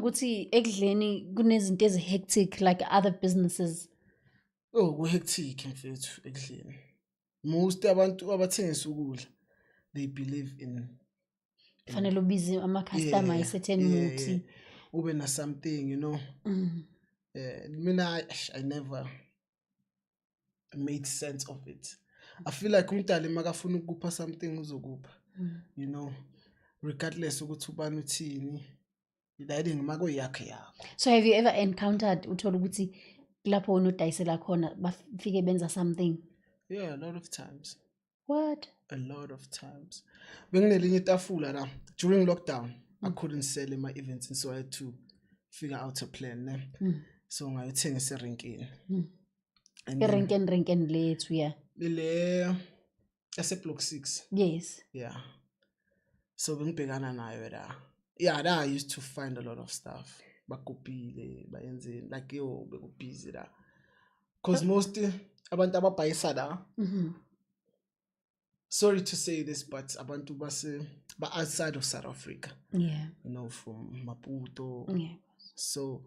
ukuthi ekudleni kunezinto hectic like other businesses? Oh, hectic mfethu ekudleni. Most abantu abathengisa ukudla, they believe in Fanele ubize ama-customer i-certain muthi. Ube na something, you know. Mina, I never made sense of it. I feel like umdali makafuna ukupha something uzokupha. You know, regardless ukuthi ubani uthini, idayile ngimako yakhe yakho. So have you ever encountered uthola ukuthi lapho unodayisela khona bafike benza something? Yeah, a lot of times. What? A lot of times. Benginelinye itafula la during lockdown, I couldn't sell in my events, and so I had to figure out a plan. Ne? So ngayothengisa erenkeni. Erenkeni lethu yeah. Le ase block 6. Yes. Yeah. So bengibhekana nayo la. Yeah, that I used to find a lot of stuff. Bakopile, bayenze like yo bekubusy la. Cause most abantu ababhayisa la. Sorry to say this, but abantu but outside of South Africa. Yeah. You know, from Maputo. Yeah. So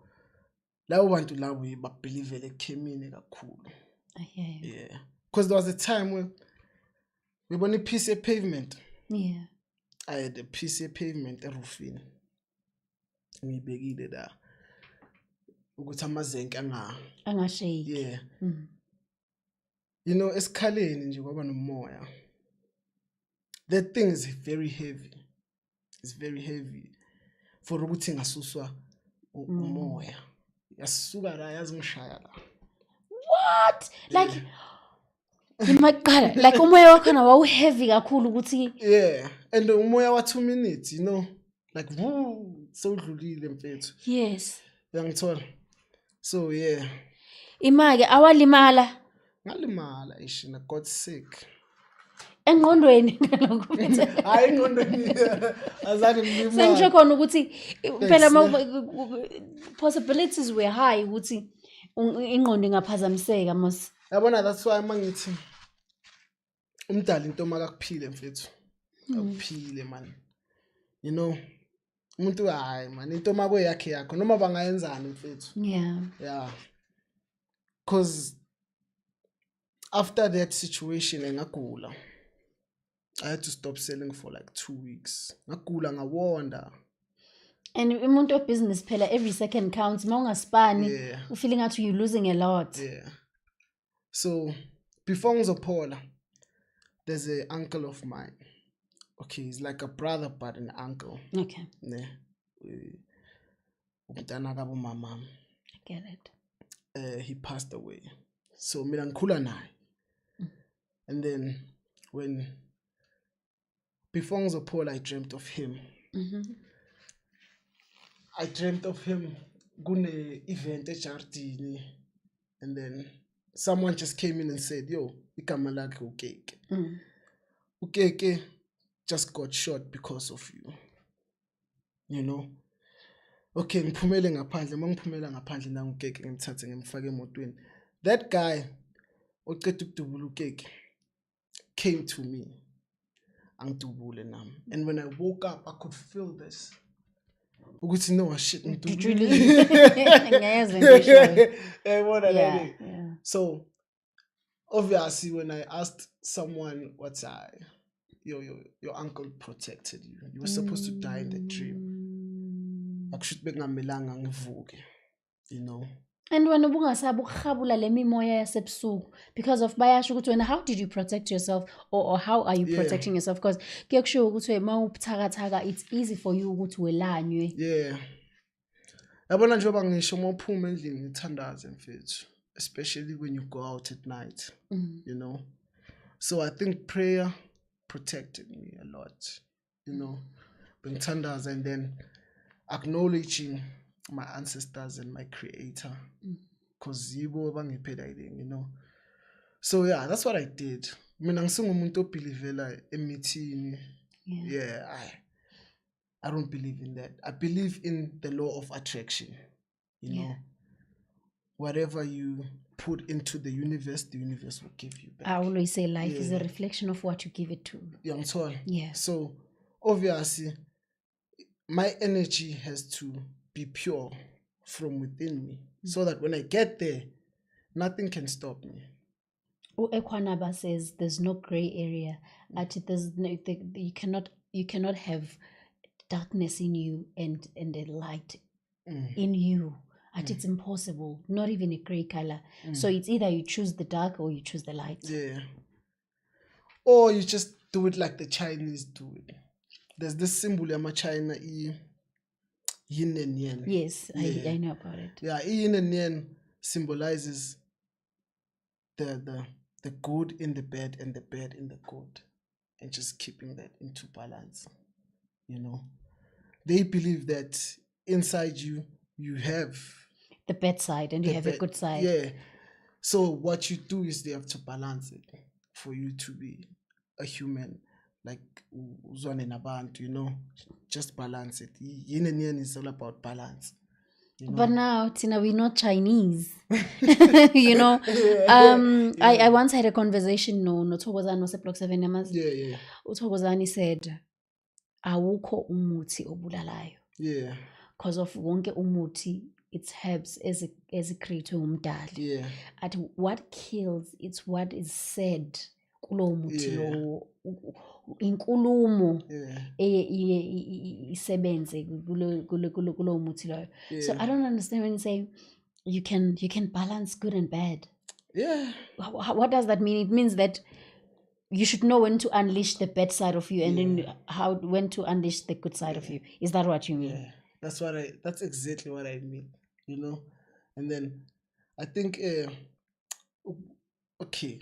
labo bantu labo babelieve ekhemini kakhulu. I hear you. Yeah. Because there was a time when we were on a piece of pavement. Yeah. I had a piece of pavement roofing. Ngibekile la. Ukuthi amazenke angashake. Yeah. You know, esikhaleni nje kwaba nomoya. That thing is very heavy. It's very heavy. For ukuthi ngasuswa umoya. Yasuka la yazingishaya la. What? Like imaqala like umoya wakho na wawu heavy kakhulu ukuthi. Yeah. And umoya wa 2 minutes, you know. Like woo, so dlulile mfethu. Yes. Uyangithola. So yeah. Imake awalimala. Ngalimala ishina got sick. Engqondweni Hayi engqondweni. Azani ngimali. Sengisho khona ukuthi phela possibilities were high ukuthi ingqondo ingaphazamiseka mos. Yabona that's why mangithi umdali into makakuphile mfethu. Akuphile man. You know, umuntu hayi man into makwe yakhe yakho noma bangayenzana mfethu. Yeah. Yeah. Cause after that situation ngagula. I had to stop selling for like 2 weeks. Ngagula ngawonda. And umuntu of business phela every second counts. Mongaspani u feeling that you losing a lot. Yeah. So before ngizophola, there's an uncle of mine. Okay, he's like a brother but an uncle. Okay. Ne. Umntana kabo mama. I get it. He passed away. So mina ngikhula naye. And then before ngizophola I dreamt of him. I dreamt of him kune event eJardini, and then someone just came in and said, yo, igama lakhe uKeke. uKeke just got shot because of you. You know? Okay, ngiphumele ngaphandle, mangiphumela ngaphandle na uKeke ngimthathe ngimfake emotweni. That guy oqeda ukudubula uKeke came to me. Angidubule nami. And when I woke up, I could feel this. Ukuthi no shit ngidubule. Yeah. So obviously when I asked someone your uncle protected you. You were supposed to die in the dream. Akushuthi bekungamelanga ngivuke. You know. And when ubungasabi ukukhabula le mimoya yasebusuku because of bayasho ukuthi wena how did you protect yourself or how are you protecting yourself because kuyakushiwo ukuthi mawubuthakathaka it's easy for you ukuthi welanywe. Yeah. Yabona njengoba ngisho mawuphuma endlini ngithandaze mfethu, especially when you go out at night. You know. So I think prayer protected me a lot. You know. Bengithandaza and then acknowledging my ancestors and my creator, because yibo bangiphelayile, you know. So yeah, that's what I did. Mina ngisingumuntu obelievela emithini. Yeah, I don't believe in that. I believe in the law of attraction. You know, whatever you put into the universe will give you back. I always say life is a reflection of what you give it to. Yeah. So obviously, my energy has to be pure from within me, so that when I get there, nothing can stop me. Ekwanaba says there's no gray area. There's no, you cannot have darkness in you and a light in you. It's impossible. Not even a gray color. So it's either you choose the dark or you choose the light. Yeah. Or you just do it like the Chinese do it. There's this symbol in China, yin and yang. Yes, yeah. I know about it. Yeah, yin and yang symbolizes the good in the bad and the bad in the good, and just keeping that into balance. You know, they believe that inside you have the bad side and you have a good side. Yeah. So what you do is they have to balance it for you to be a human, like Uzwane Nabantu, you know, just balance it. Yin and yang is all about balance. You know? But now, Tina, we're not Chinese. You know, I once had a conversation, no Togozani was a block 7 years. Yeah. Utogozani said, awukho umuthi obulalayo. Yeah. Because of wonke umuti, it's herbs as a creator umdali. Yeah. At what kills, it's what is said. Kulo muti lo inkulumo isebenze kulo muti lo. So I don't understand when you say you can balance good and bad. Yeah. What does that mean? It means that you should know when to unleash the bad side of you and then when to unleash the good side of you. Is that what you mean? Yeah. That's exactly what I mean, you know. And then I think okay,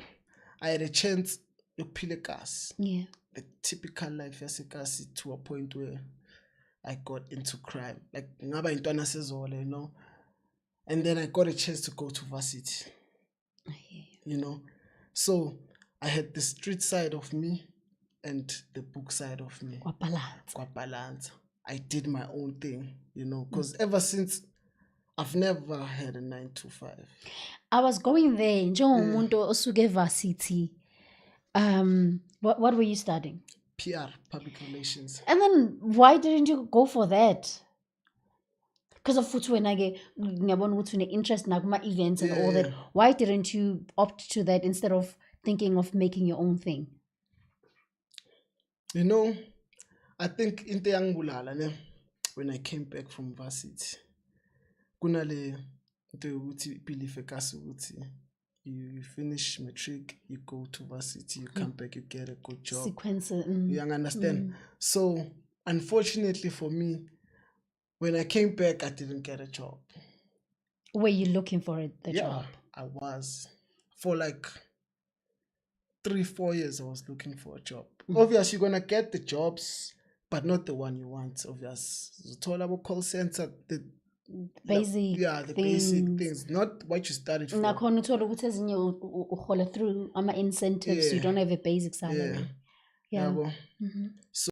I had a chance to peel gas. Yeah. The typical life as to a point where I got into crime. Like ngaba intwana sezole, you know. And then I got a chance to go to varsity. You know. So I had the street side of me and the book side of me. Kwa balance. I did my own thing, you know, because ever since I've never had a 9 to 5. I was going there, njengomuntu osuke varsity. What were you studying? PR, public relations. And then why didn't you go for that? Because of futhi wena ke ngiyabona ukuthi une interest nakuma events and all that. Why didn't you opt to that instead of thinking of making your own thing? You know, I think into yangibulala when I came back from varsity. Kunale into ukuthi believe ekasi ukuthi you finish matric, you go to varsity, you come back, you get a good job. Sequence. You understand? So unfortunately for me, when I came back, I didn't get a job. Were you looking for the job? I was. For like 3-4 years, I was looking for a job. Obviously, you're gonna get the jobs, but not the one you want. Obviously, the tolerable call center, the basic basic things, not what you studied for. Nakhona uthola ukuthi ezinye uhola through ama incentives, you don't have a basic salary. Yeah. So